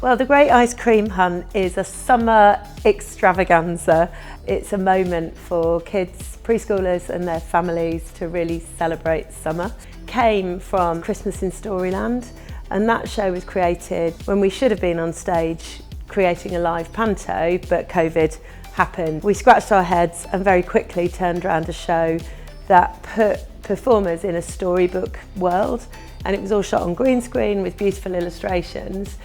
Well, the Great Ice Cream Hunt is a summer extravaganza. It's a moment for kids, preschoolers and their families to really celebrate summer. Came from Christmas in Storyland, and that show was created when we should have been on stage creating a live panto, but COVID happened. We scratched our heads and very quickly turned around a show that put performers in a storybook world, and it was all shot on green screen with beautiful illustrations.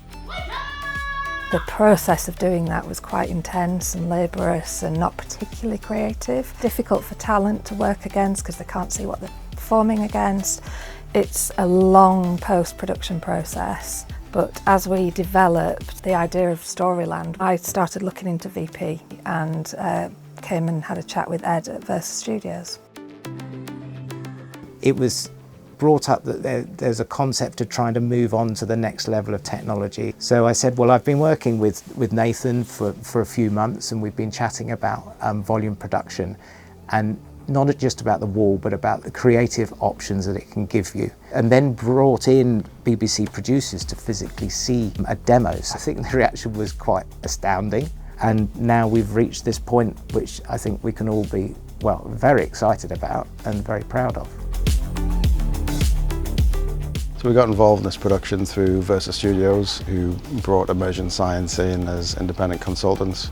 The process of doing that was quite intense and laborious and not particularly creative. Difficult for talent to work against because they can't see what they're performing against. It's a long post-production process, but as we developed the idea of Storyland, I started looking into VP and came and had a chat with Ed at Versus Studios. It was brought up that there's a concept of trying to move on to the next level of technology. So I said, well, I've been working with Nathan for a few months, and we've been chatting about volume production, and not just about the wall, but about the creative options that it can give you. And then brought in BBC producers to physically see a demo. So I think the reaction was quite astounding. And now we've reached this point, which I think we can all be, well, very excited about and very proud of. So we got involved in this production through Versus Studios, who brought Immersion Science in as independent consultants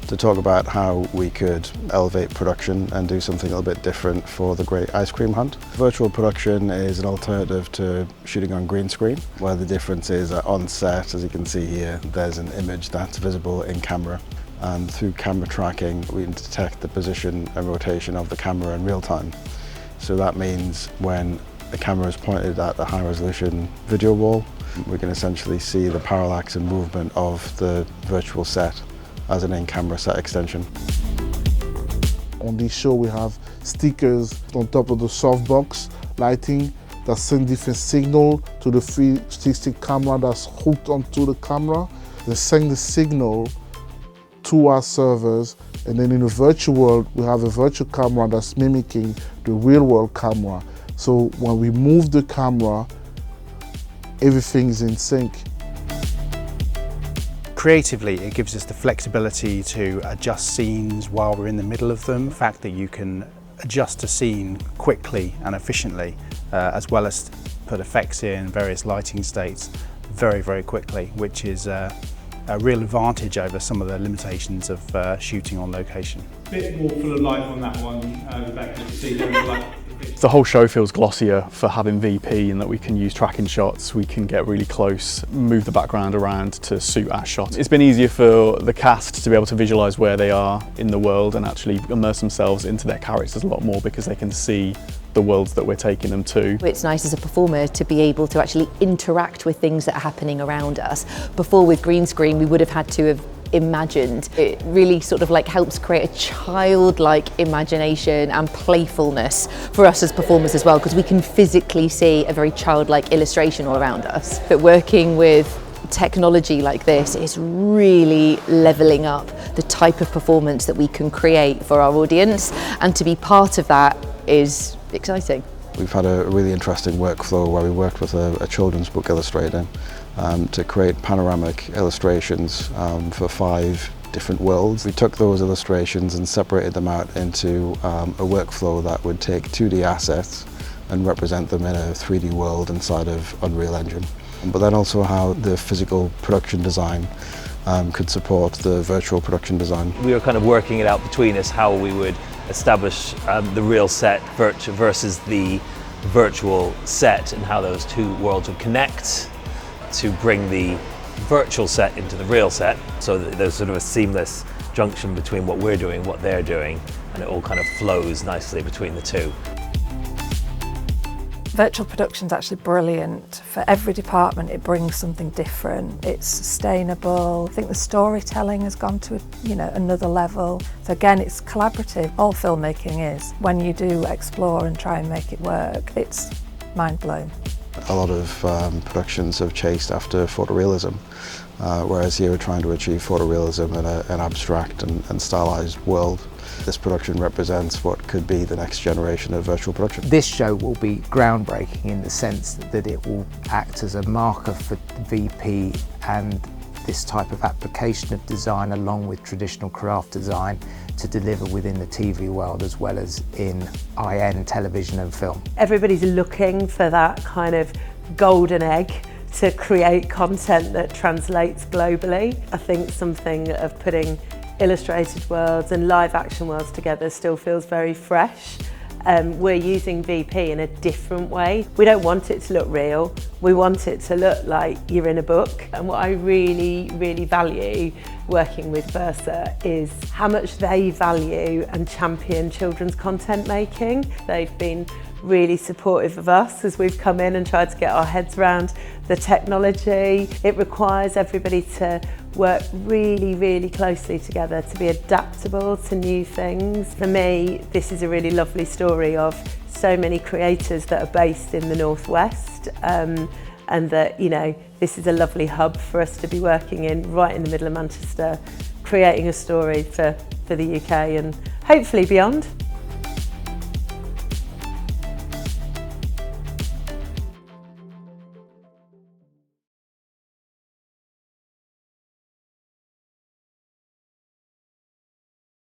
to talk about how we could elevate production and do something a little bit different for the Great Ice Cream Hunt. Virtual production is an alternative to shooting on green screen, where the difference is that on set, as you can see here, there's an image that's visible in camera. And through camera tracking, we can detect the position and rotation of the camera in real time. So that means when the camera is pointed at the high-resolution video wall, we can essentially see the parallax and movement of the virtual set as an in-camera set extension. On this show we have stickers on top of the softbox lighting that send different signal to the 360 camera that's hooked onto the camera. They send the signal to our servers, and then in the virtual world we have a virtual camera that's mimicking the real world camera. So when we move the camera, everything's in sync. Creatively, it gives us the flexibility to adjust scenes while we're in the middle of them. The fact that you can adjust a scene quickly and efficiently, as well as put effects in various lighting states very, very quickly, which is a real advantage over some of the limitations of shooting on location. A bit more full of life on that one, Rebecca, to see there. The whole show feels glossier for having VP, in that we can use tracking shots, we can get really close, move the background around to suit our shot. It's been easier for the cast to be able to visualise where they are in the world and actually immerse themselves into their characters a lot more, because they can see the worlds that we're taking them to. It's nice as a performer to be able to actually interact with things that are happening around us. Before, with green screen, we would have had to have imagined. It really sort of like helps create a childlike imagination and playfulness for us as performers as well, because we can physically see a very childlike illustration all around us. But working with technology like this is really levelling up the type of performance that we can create for our audience, and to be part of that is exciting. We've had a really interesting workflow where we worked with a children's book illustrator to create panoramic illustrations for 5 different worlds. We took those illustrations and separated them out into a workflow that would take 2D assets and represent them in a 3D world inside of Unreal Engine. But then also how the physical production design could support the virtual production design. We were kind of working it out between us how we would establish the real set versus the virtual set, and how those two worlds would connect to bring the virtual set into the real set, so that there's sort of a seamless junction between what we're doing and what they're doing, and it all kind of flows nicely between the two. Virtual production's actually brilliant. For every department it brings something different. It's sustainable. I think the storytelling has gone to another level. So again, it's collaborative. All filmmaking is. When you do explore and try and make it work, it's mind-blowing. A lot of productions have chased after photorealism, whereas here we're trying to achieve photorealism in an abstract and stylized world. This production represents what could be the next generation of virtual production. This show will be groundbreaking in the sense that it will act as a marker for VP and this type of application of design along with traditional craft design to deliver within the TV world as well as in IN, television and film. Everybody's looking for that kind of golden egg to create content that translates globally. I think something of putting illustrated worlds and live action worlds together still feels very fresh. We're using VP in a different way. We don't want it to look real. We want it to look like you're in a book. And what I really, really value working with Versa is how much they value and champion children's content making. They've been really supportive of us as we've come in and tried to get our heads around the technology. It requires everybody to work really, really closely together to be adaptable to new things. For me, this is a really lovely story of so many creators that are based in the Northwest, and that, you know, this is a lovely hub for us to be working in, right in the middle of Manchester, creating a story for the UK and hopefully beyond.